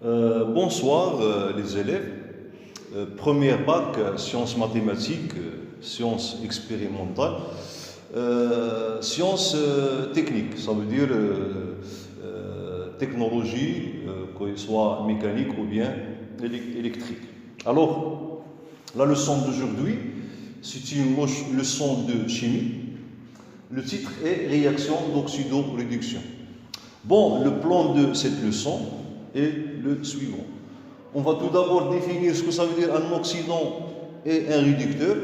Bonsoir les élèves. Première bac, sciences mathématiques, sciences expérimentales, sciences techniques, ça veut dire technologie, qu'elle soit mécanique ou bien électrique. Alors, la leçon d'aujourd'hui, c'est une leçon de chimie. Le titre est Réaction d'oxydoréduction. Bon, le plan de cette leçon est le suivant. On va tout d'abord définir ce que ça veut dire un oxydant et un réducteur.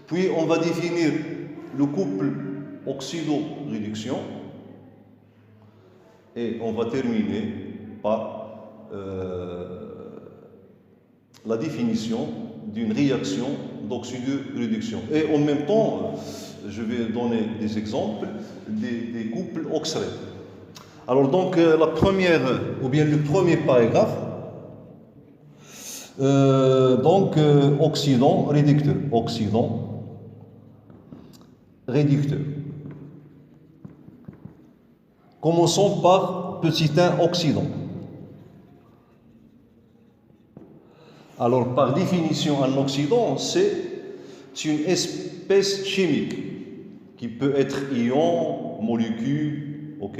Puis on va définir le couple oxydoréduction. Et on va terminer par la définition d'une réaction d'oxydoréduction. Et en même temps, je vais donner des exemples des couples oxydes. Alors donc la première, ou bien le premier paragraphe, oxydant réducteur. Oxydant réducteur. Commençons par petit 1 oxydant. Alors par définition, un oxydant, c'est une espèce chimique qui peut être ion, molécule, ok,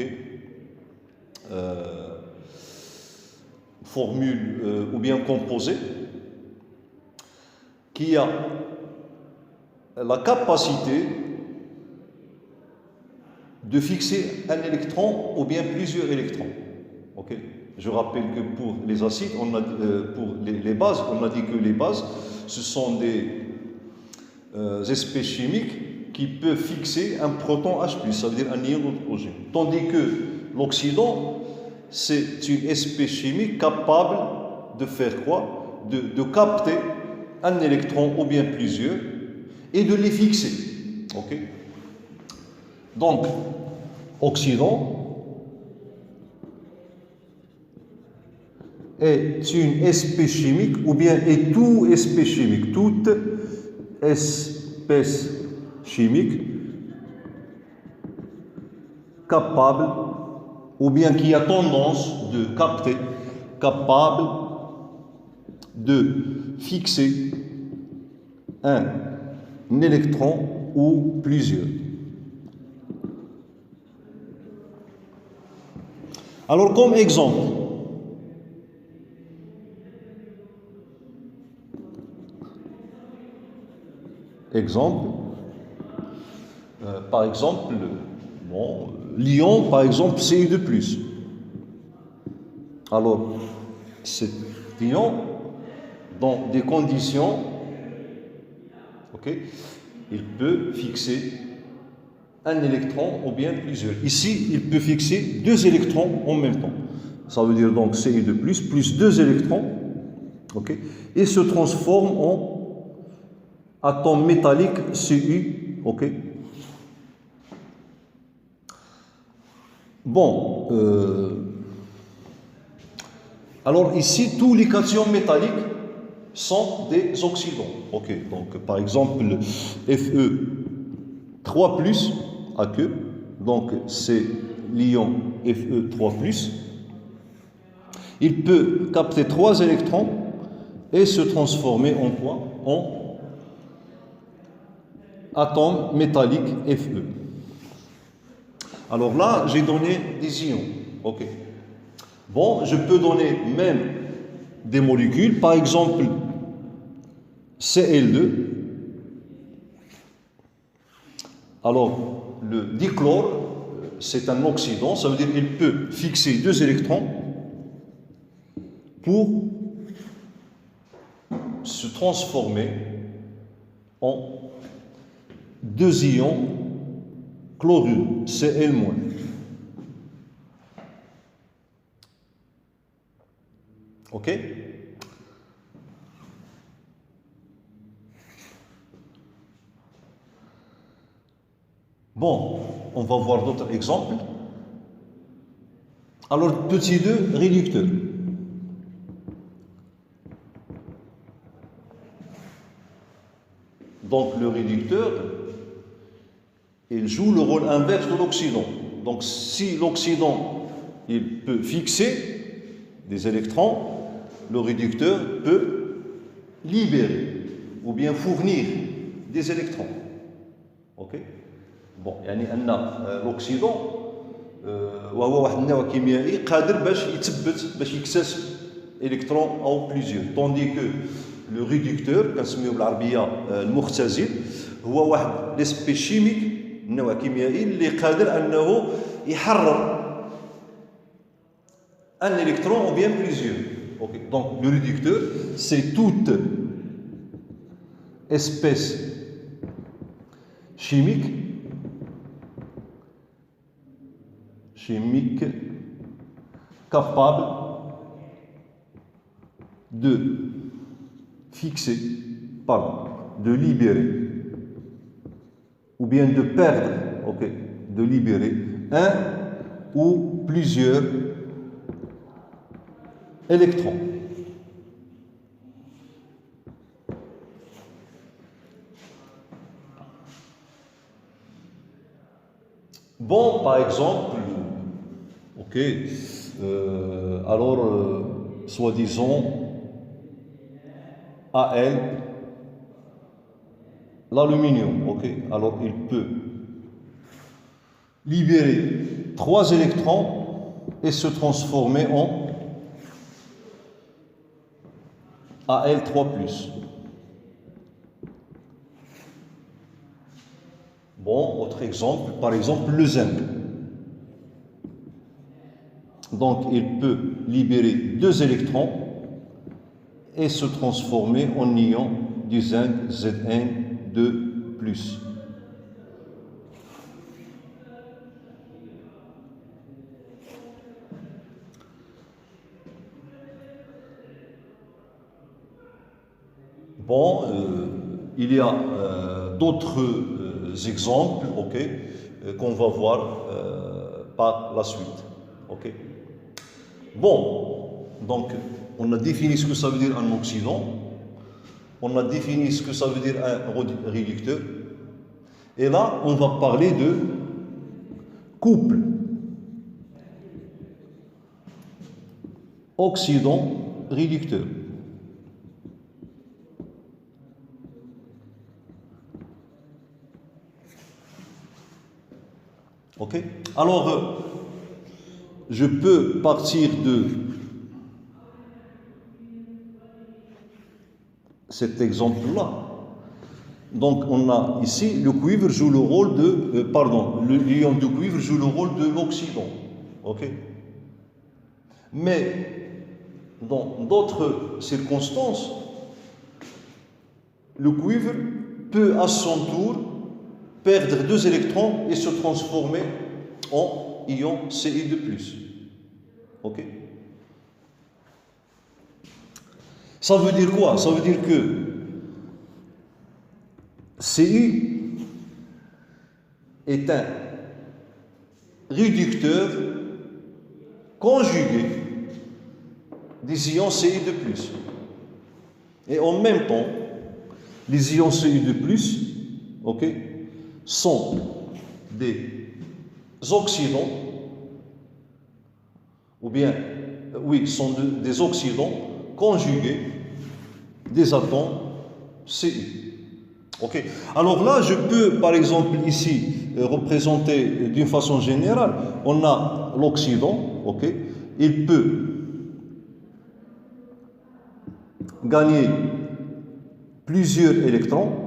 formule ou bien composé, qui a la capacité de fixer un électron ou bien plusieurs électrons. Okay. Je rappelle que pour les acides, pour les bases, on a dit que les bases, ce sont des espèces chimiques qui peuvent fixer un proton H+, ça veut dire un ion d'hydrogène. Tandis que l'oxydant, c'est une espèce chimique capable de faire quoi? De capter un électron ou bien plusieurs et de les fixer. Okay. Donc, oxydant est une espèce chimique ou bien est toute espèce chimique, toute espèce chimique capable ou bien qui a tendance de capter, capable de fixer un électron ou plusieurs. Alors comme exemple, par exemple, l'ion, par exemple, Cu2+. Alors, cet ion, dans des conditions, okay, il peut fixer un électron ou bien plusieurs. Ici, il peut fixer deux électrons en même temps. Ça veut dire donc Cu2+, plus deux électrons, okay, et se transforme en atome métallique Cu, ok. Bon, alors ici, tous les cations métalliques sont des oxydants, ok. Donc, par exemple, Fe3+, aqueux, donc c'est l'ion Fe3+. Il peut capter 3 électrons et se transformer en quoi? En atome métallique Fe. Alors là, j'ai donné des ions. Ok. Bon, je peux donner même des molécules, par exemple Cl2. Alors, le dichlore, c'est un oxydant, ça veut dire qu'il peut fixer deux électrons pour se transformer en deux ions chlorure, Cl-. Ok? Bon, on va voir d'autres exemples. Alors, petit 2, réducteur. Donc, le réducteur, il joue le rôle inverse de l'oxydant. Donc, si l'oxydant, il peut fixer des électrons, le réducteur peut libérer ou bien fournir des électrons. Ok? Bon, يعني أن الأكسيدون وهو واحد النوع كيميائي قادر باش يتثبت باش يكتسب إلكترون أو بليزيور، طوندي كو لو ريدكتور كنسميوه بالعربية المختزل هو واحد ليسبي شيميك، نوع كيميائي اللي قادر أنه يحرر un électron ou bien plusieurs. Okay. Donc le réducteur, c'est toute espèce chimique capable de fixer, de libérer ou bien de perdre, de libérer un ou plusieurs électrons. Bon, par exemple, soi-disant, Al, l'aluminium, alors il peut libérer 3 électrons et se transformer en Al3+. Bon, autre exemple, par exemple le zinc. Donc il peut libérer 2 électrons et se transformer en ion du zinc Zn2+. Bon, il y a d'autres exemples qu'on va voir par la suite. Bon, donc on a défini ce que ça veut dire un oxydant, on a défini ce que ça veut dire un réducteur, et là on va parler de couple oxydant-réducteur. Ok? Alors, je peux partir de cet exemple-là. Donc, on a ici le cuivre joue le rôle de, l'ion de cuivre joue le rôle de l'oxydant. Ok? Mais dans d'autres circonstances, le cuivre peut à son tour perdre 2 électrons et se transformer en ion Ci2+. Ok? Ça veut dire quoi? Ça veut dire que Ci est un réducteur conjugué des ions Ci2+. Et en même temps, les ions Ci2+, sont des oxydants, sont des oxydants conjugués des atomes Ci. Alors là, je peux, par exemple, ici, représenter d'une façon générale, on a l'oxydant, il peut gagner plusieurs électrons,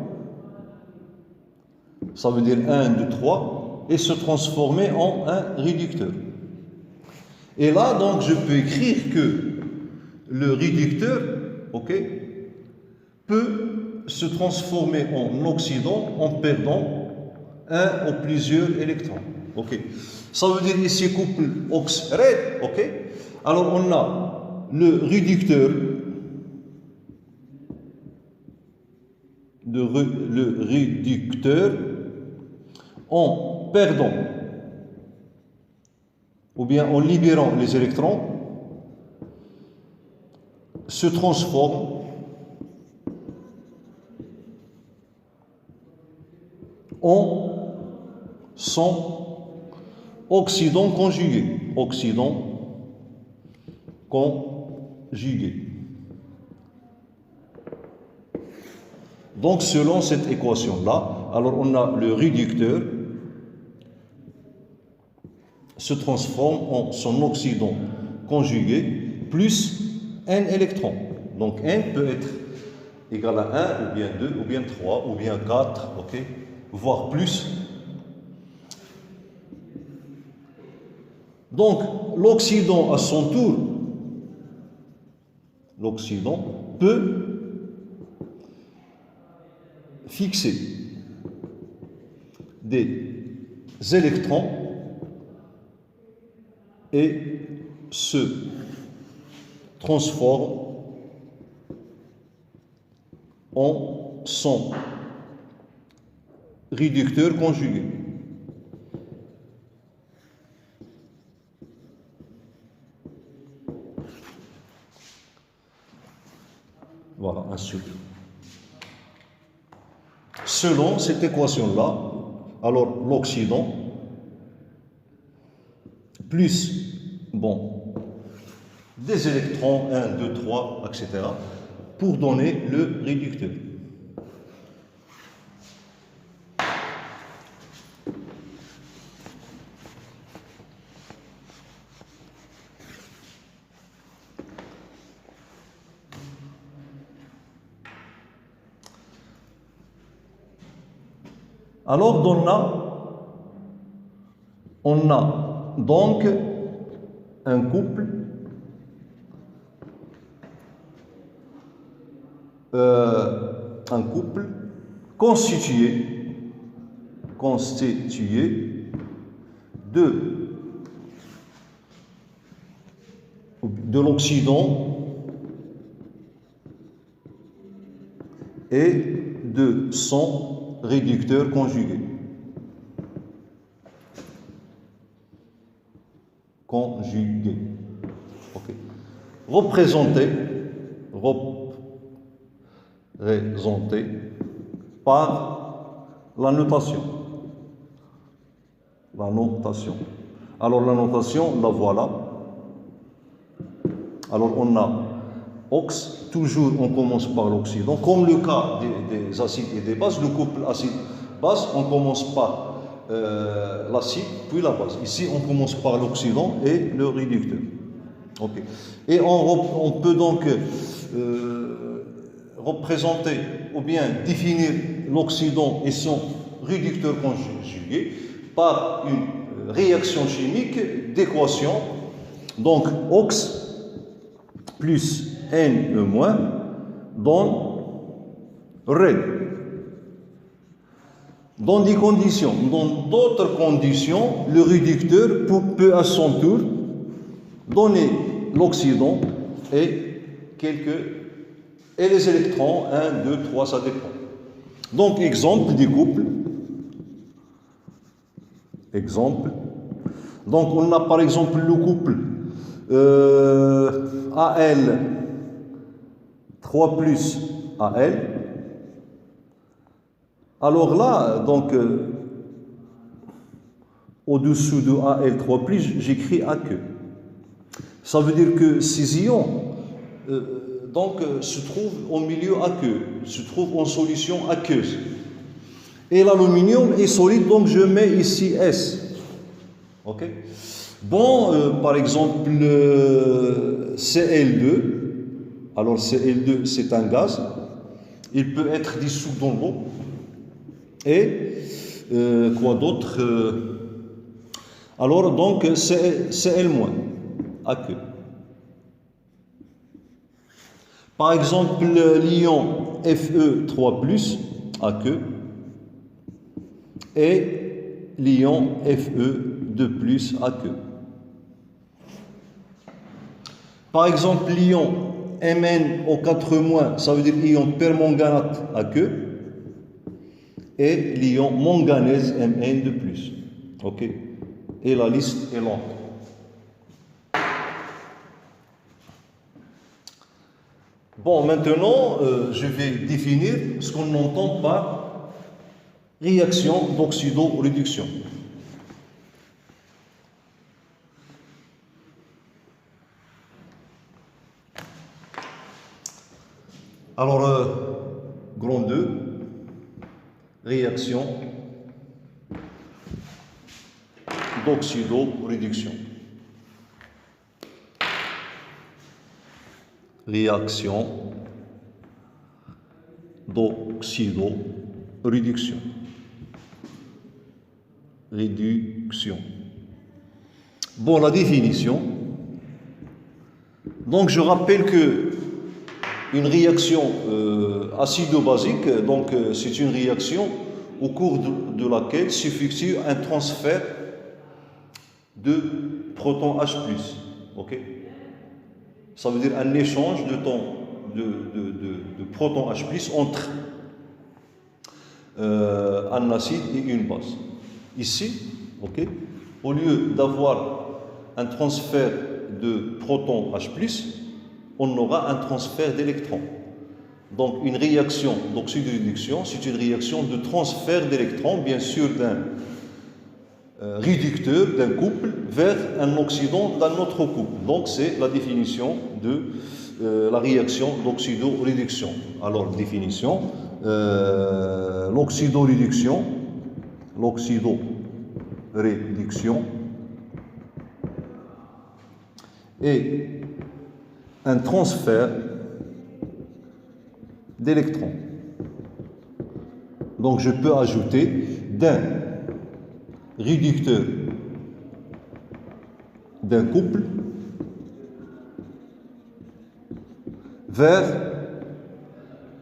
ça veut dire 1, 2, 3, et se transformer en un réducteur. Et là, donc, je peux écrire que le réducteur, peut se transformer en oxydant en perdant un ou plusieurs électrons. Ça veut dire ici couple ox-red, Alors, on a le réducteur, en perdant ou bien en libérant les électrons se transforme en son oxydant conjugué. Oxydant conjugués. Donc, selon cette équation-là, alors on a le réducteur se transforme en son oxydant conjugué plus un électron. Donc, n peut être égal à 1, ou bien 2, ou bien 3, ou bien 4, ok, voire plus. Donc, l'oxydant à son tour, l'oxydant peut fixer des électrons et se transforme en son réducteur conjugué. Voilà, un sucre. Selon cette équation-là, alors l'oxydant plus, bon, des électrons, 1, 2, 3, etc., pour donner le réducteur. Alors, on a donc un couple constitué de l'oxydant et de son réducteur conjugué. Okay. Représenté par la notation. Alors la notation, la voilà. Alors on a ox, toujours on commence par l'oxydant. Comme le cas des acides et des bases, le couple acide-base, on commence par l'acide, puis la base. Ici, on commence par l'oxydant et le réducteur. Okay. Et on peut donc représenter ou bien définir l'oxydant et son réducteur conjugué par une réaction chimique d'équation. Donc, ox plus N- donne Ré. Dans d'autres conditions, le réducteur peut à son tour donner l'oxydant et les électrons, 1, 2, 3, ça dépend. Donc, exemple des couples. Donc, on a par exemple le couple Al 3 plus Al. Alors là, donc, au-dessous de Al3+, j'écris AQ. Ça veut dire que ces ions se trouvent au milieu aqueux, se trouvent en solution aqueuse. Et l'aluminium est solide, donc je mets ici S. Ok. Bon, par exemple, le Cl2. Alors Cl2, c'est un gaz. Il peut être dissous dans l'eau. Et quoi d'autre alors donc Cl-, aqueux. Par exemple l'ion Fe3+, aqueux, et l'ion Fe2+, aqueux. Par exemple l'ion MnO4-, ça veut dire ion permanganate aqueux, et l'ion manganèse Mn de plus. Ok. Et la liste est longue. Bon, maintenant, je vais définir ce qu'on entend par réaction d'oxydoréduction. Alors, grand 2, réaction d'oxydoréduction. Réaction d'oxydoréduction. Réduction. Bon, la définition. Donc, je rappelle que une réaction acido-basique, donc c'est une réaction au cours de laquelle s'effectue un transfert de protons H+. Ok? Ça veut dire un échange de protons H+ entre un acide et une base. Ici, ok, au lieu d'avoir un transfert de protons H+, on aura un transfert d'électrons. Donc une réaction d'oxydoréduction, c'est une réaction de transfert d'électrons, bien sûr d'un réducteur, d'un couple, vers un oxydant d'un autre couple. Donc c'est la définition de la réaction d'oxydoréduction. Alors définition, l'oxydoréduction est un transfert d'électrons. Donc je peux ajouter d'un réducteur d'un couple vers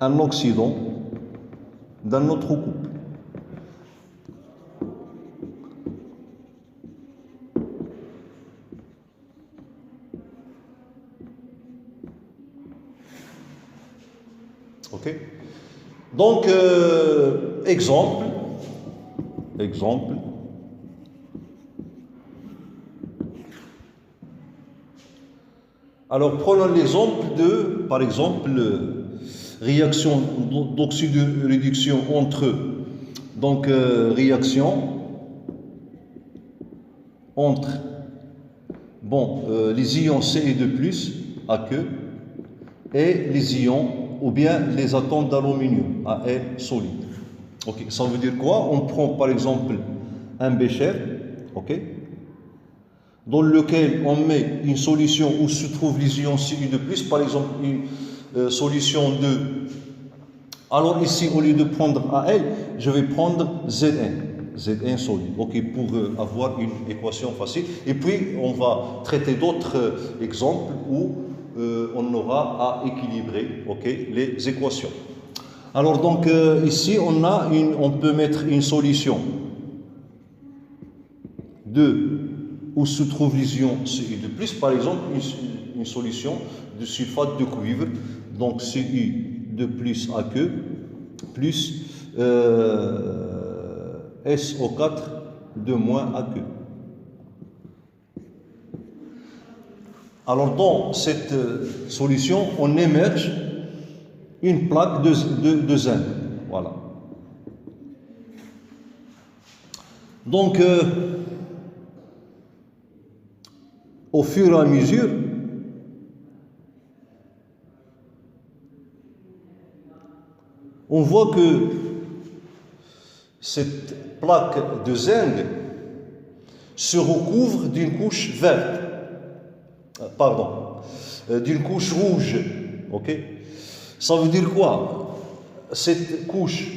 un oxydant d'un autre couple. Ok? Donc, exemple. Alors, prenons l'exemple de, par exemple, réaction d'oxydoréduction entre, donc, réaction entre, les ions Ce2+, aqueux, et les ions, ou bien les atomes d'aluminium, Al solide. Ok, ça veut dire quoi? On prend par exemple un bécher, ok, dans lequel on met une solution où se trouvent les ions Cu2+, par exemple une solution de. Alors ici, au lieu de prendre Al, je vais prendre Zn solide, ok, pour avoir une équation facile. Et puis, on va traiter d'autres exemples où on aura à équilibrer, ok, les équations. Alors donc ici on peut mettre une solution où se trouvent les ions Cu2+, par exemple une solution de sulfate de cuivre, donc Cu2+ aqueux plus SO4 aqueux. Alors dans cette solution, on émerge une plaque de zinc. Voilà. Donc, au fur et à mesure, on voit que cette plaque de zinc se recouvre d'une couche verte. D'une couche rouge, ok? Ça veut dire quoi? Cette couche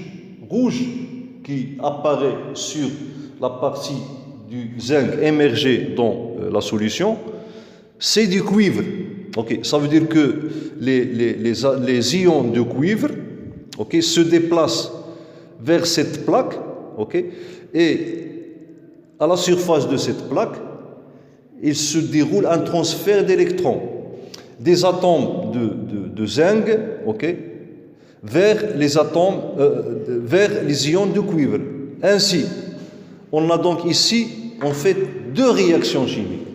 rouge qui apparaît sur la partie du zinc émergée dans la solution, c'est du cuivre, ok? Ça veut dire que les ions de cuivre, ok, se déplacent vers cette plaque, ok? Et à la surface de cette plaque, il se déroule un transfert d'électrons des atomes de zinc, ok, vers les ions de cuivre. Ainsi, on a donc ici en fait deux réactions chimiques,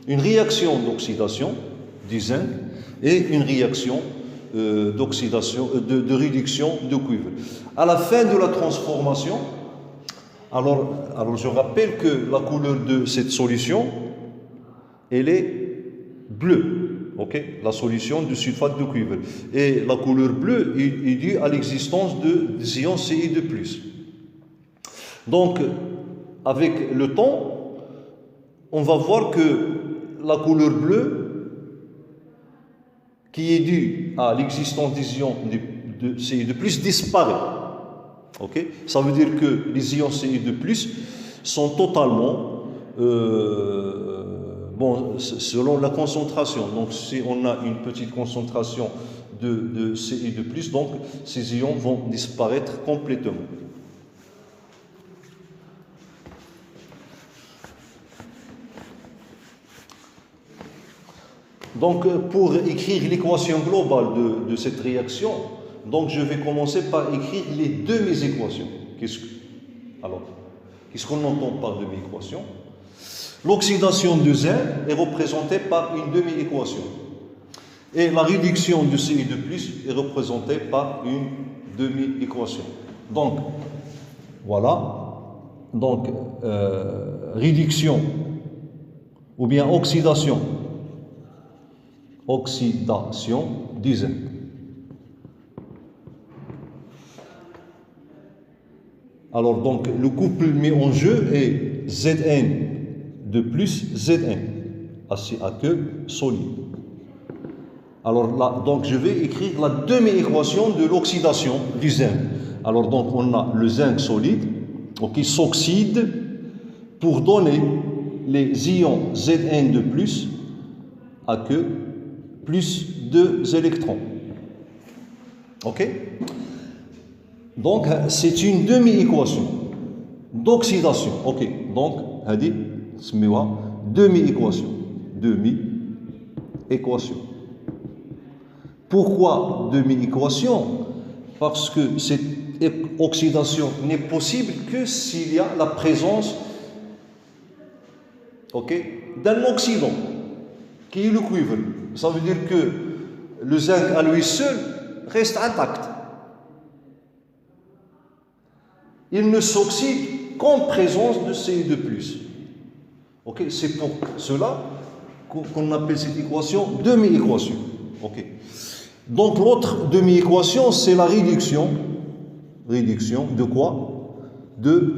une réaction d'oxydation du zinc et une réaction de réduction de cuivre. À la fin de la transformation, alors je rappelle que la couleur de cette solution, elle est bleue. ok, la solution de sulfate de cuivre. Et la couleur bleue est due à l'existence des ions Ci2+. Donc, avec le temps, on va voir que la couleur bleue, qui est due à l'existence des ions de Ci2+, disparaît. Okay? Ça veut dire que les ions Ci2+, sont totalement, selon la concentration. Donc, si on a une petite concentration de Ci2+, donc ces ions vont disparaître complètement. Donc, pour écrire l'équation globale de cette réaction, donc je vais commencer par écrire les demi-équations. Qu'est-ce qu'on entend par demi-équation? L'oxydation de zinc est représentée par une demi-équation. Et la réduction de Ci2+ est représentée par une demi-équation. Donc, voilà. Donc, réduction ou bien oxydation du zinc. Alors, donc, le couple mis en jeu est Zn de plus Zn, ACAQ solide. Alors là, donc, je vais écrire la demi-équation de l'oxydation du zinc. Alors, donc, on a le zinc solide, qui s'oxyde pour donner les ions Zn de plus, AQ, plus 2 électrons. Ok? Donc, c'est une demi-équation d'oxydation. Ok? Donc, هذه نسميوها demi-équation. Demi-équation. Pourquoi demi-équation? Parce que cette oxydation n'est possible que s'il y a la présence, d'un oxydant, qui est le cuivre. Ça veut dire que le zinc à lui seul reste intact. Il ne s'oxyde qu'en présence de Ci2+. C'est pour cela qu'on appelle cette équation demi-équation. Donc l'autre demi-équation, c'est la réduction. Réduction de quoi? De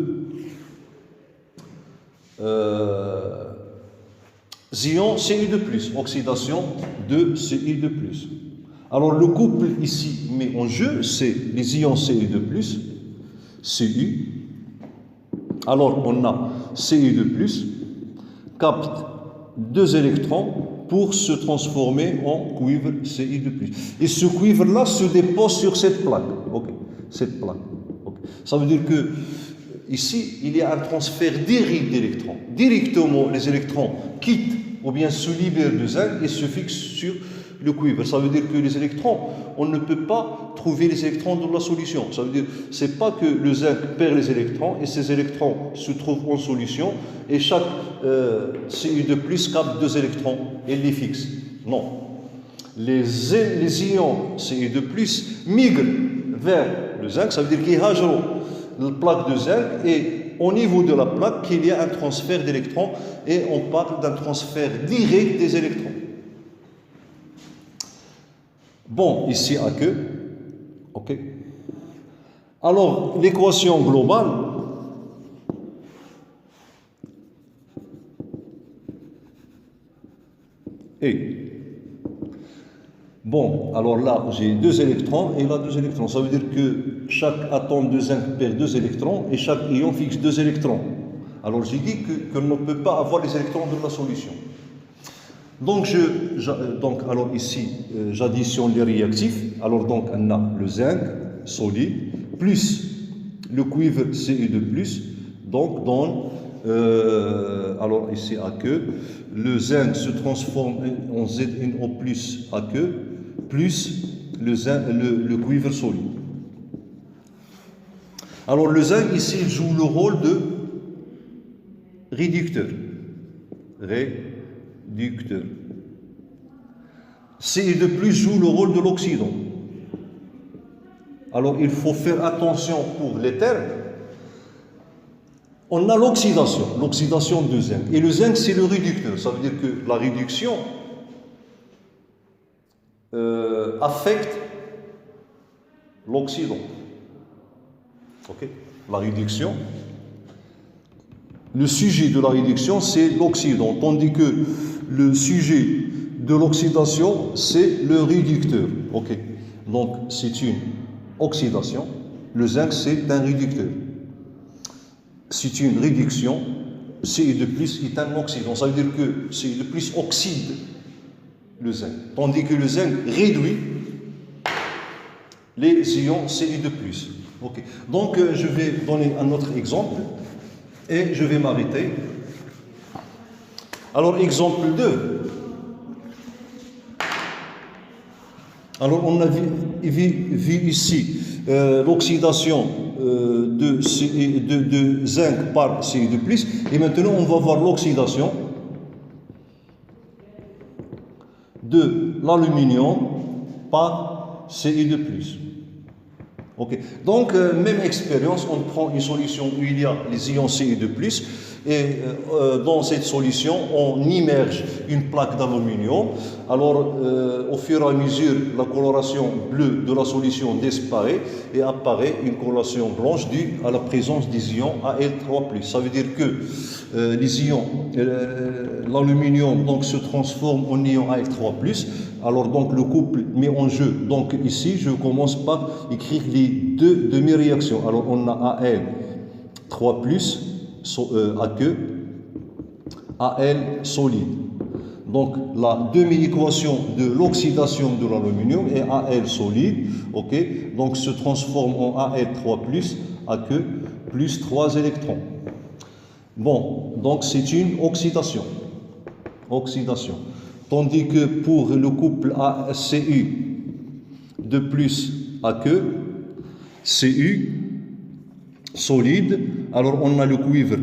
ions Ci2+, oxydation de Ci2+. Alors le couple ici mis en jeu, c'est les ions Ci2+, Cu. Alors on a Ci2+, capte 2 électrons pour se transformer en cuivre Ci2+. Et ce cuivre-là se dépose sur cette plaque. Cette plaque. Ça veut dire que ici, il y a un transfert direct d'électrons. Directement, les électrons quittent ou bien se libèrent du zinc et se fixent sur le cuivre. Ça veut dire que les électrons, on ne peut pas trouver les électrons dans la solution. Ça veut dire, c'est pas que le zinc perd les électrons et ces électrons se trouvent en solution et chaque Ci2+ capte 2 électrons et les fixe. Non. Les ions Ci2+ migrent vers le zinc, ça veut dire qu'ils hajrent la plaque de zinc et au niveau de la plaque, qu'il y a un transfert d'électrons et on parle d'un transfert direct des électrons. Bon, ici à que, Alors, l'équation globale est, bon, alors là, j'ai 2 électrons et là 2 électrons. Ça veut dire que chaque atome de zinc perd 2 électrons et chaque ion fixe 2 électrons. Alors, j'ai dit qu'on ne peut pas avoir les électrons de la solution. Donc, alors ici, j'additionne les réactifs. Alors, donc, on a le zinc solide plus le cuivre Ci2+, donc donne, alors ici AQ, le zinc se transforme en ZnO+ AQ, plus le cuivre solide. Alors, le zinc ici, il joue le rôle de réducteur. Ci2+ joue le rôle de l'oxydant. Alors, il faut faire attention pour les termes. On a l'oxydation de zinc. Et le zinc, c'est le réducteur. Ça veut dire que la réduction affecte l'oxydant. Okay. La réduction, le sujet de la réduction, c'est l'oxydant, tandis que le sujet de l'oxydation, c'est le réducteur. Okay. Donc, c'est une oxydation. Le zinc, c'est un réducteur. C'est une réduction. Ci de plus est un oxydant. Ça veut dire que Ci de plus oxyde le zinc, tandis que le zinc réduit les ions Ci de plus. Okay. Donc, je vais donner un autre exemple et je vais m'arrêter. Alors, exemple 2. Alors, on a vu ici l'oxydation de zinc par Ci de plus, et maintenant on va voir l'oxydation de l'aluminium par Ci de plus. Okay. Donc, même expérience, on prend une solution où il y a les ions Ci de plus, et dans cette solution, on immerge une plaque d'aluminium. Alors, au fur et à mesure, la coloration bleue de la solution disparaît et apparaît une coloration blanche due à la présence des ions Al3+. Ça veut dire que les ions, l'aluminium donc se transforme en ion Al3+. Alors donc le couple met en jeu. Donc ici, je commence par écrire les deux demi-réactions. Alors on a Al3+, aqueux, Al solide. Donc la demi-équation de l'oxydation de l'aluminium est Al solide, ok, donc se transforme en Al3+, aqueux, plus 3 électrons. Bon, donc c'est une oxydation. Oxydation. Tandis que pour le couple Cu de plus aqueux, Cu solide, alors on a le cuivre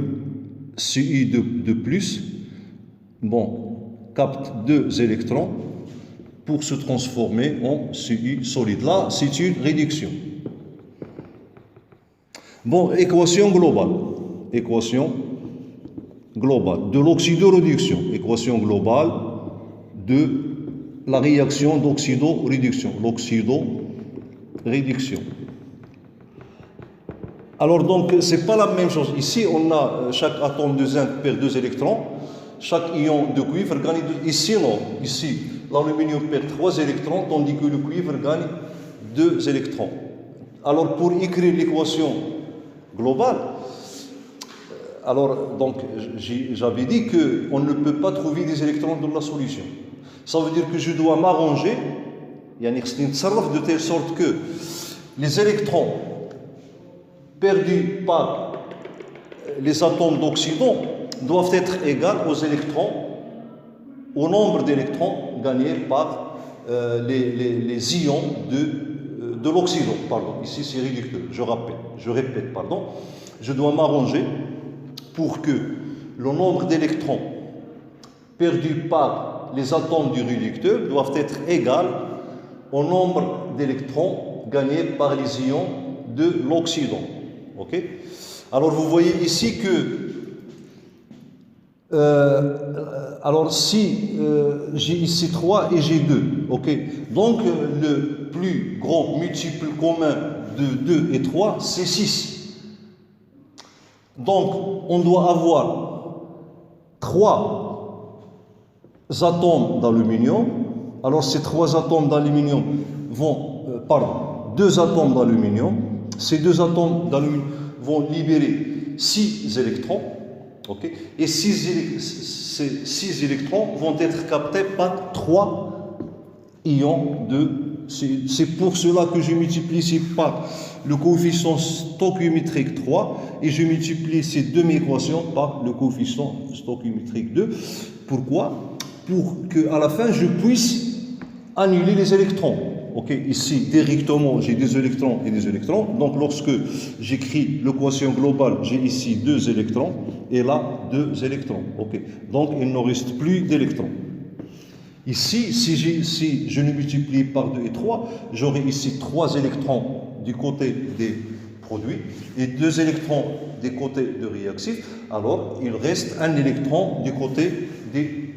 Cu de plus, bon, capte 2 électrons pour se transformer en Cu solide. Là, c'est une réduction. Bon, équation globale. Équation globale de l'oxydoréduction. Équation globale de la réaction d'oxydoréduction. L'oxydoréduction. Alors donc, c'est pas la même chose. Ici, on a chaque atome de zinc perd 2 électrons. Chaque ion de cuivre gagne 2. Ici, non. Ici, l'aluminium perd 3 électrons, tandis que le cuivre gagne 2 électrons. Alors, pour écrire l'équation globale, alors, donc, j'avais dit qu'on ne peut pas trouver des électrons dans la solution. Ça veut dire que je dois m'arranger, de telle sorte que les électrons perdus par les atomes d'oxydant doivent être égaux aux électrons, au nombre d'électrons gagnés par les ions de l'oxydant. Pardon, ici c'est réducteur, je répète, pardon. Je dois m'arranger pour que le nombre d'électrons perdus par les atomes du réducteur doivent être égal au nombre d'électrons gagnés par les ions de l'oxydant. Ok? Alors vous voyez ici que alors si j'ai ici 3 et j'ai 2, ok? Donc le plus grand multiple commun de 2 et 3, c'est 6. Donc, on doit avoir 3 atomes d'aluminium. Alors, ces 3 atomes d'aluminium vont, 2 atomes d'aluminium. Ces 2 atomes d'aluminium vont libérer 6 électrons. Okay, et ces 6 électrons vont être captés par 3 ions de... C'est pour cela que je multiplie ici par le coefficient stoichiométrique 3 et je multiplie ces demi-équations par le coefficient stoichiométrique 2. Pourquoi? Pour qu'à la fin, je puisse annuler les électrons. Okay, ici, directement, j'ai des électrons et des électrons. Donc, lorsque j'écris l'équation globale, j'ai ici 2 électrons et là, 2 électrons. Okay. Donc, il ne reste plus d'électrons. Ici, si je ne multiplie par 2 et 3, j'aurai ici 3 électrons du côté des produits et 2 électrons du côté de réactifs. Alors, il reste un électron du côté des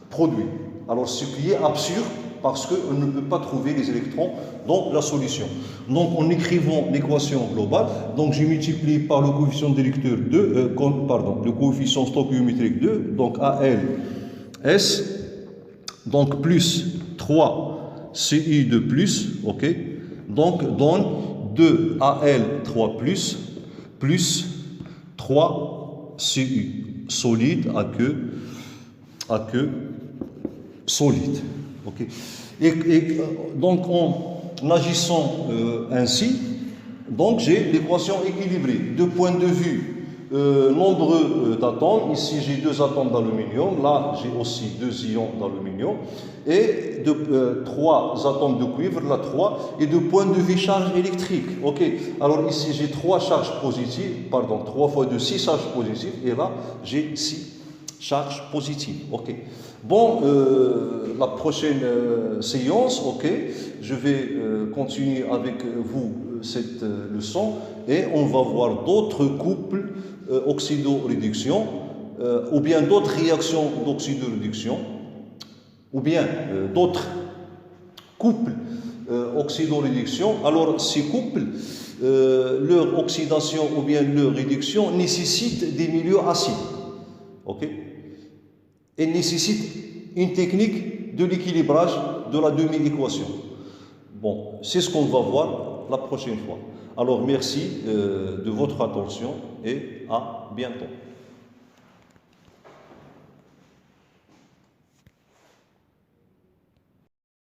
produits. Alors, ce qui est absurde parce qu'on ne peut pas trouver les électrons dans la solution. Donc en écrivant l'équation globale, donc je multiplie par le coefficient délecteur 2, le coefficient stoichiométrique 2, donc AL S, donc plus 3 CI de plus, ok, donc donne 2 AL 3 plus 3 CU solide à queue solide. Okay. Et donc en agissant ainsi, donc j'ai l'équation équilibrée. De point de vue nombre d'atomes, ici j'ai 2 atomes d'aluminium, là j'ai aussi 2 ions d'aluminium, et 3 atomes de cuivre, là 3, et de point de vue charge électrique. Ok, alors ici j'ai 3 charges positives, pardon, 3 fois 2, 6 charges positives, et là j'ai 6 charges positives. Ok, bon, la prochaine séance, ok, je vais continuer avec vous cette leçon, et on va voir d'autres couples oxydoréduction, ou bien d'autres réactions d'oxydoréduction, ou bien d'autres couples oxydoréduction. Alors ces couples, leur oxydation ou bien leur réduction nécessitent des milieux acides, ok, et nécessitent une technique de l'équilibrage de la demi-équation. Bon, c'est ce qu'on va voir la prochaine fois. Alors merci de votre attention et à bientôt.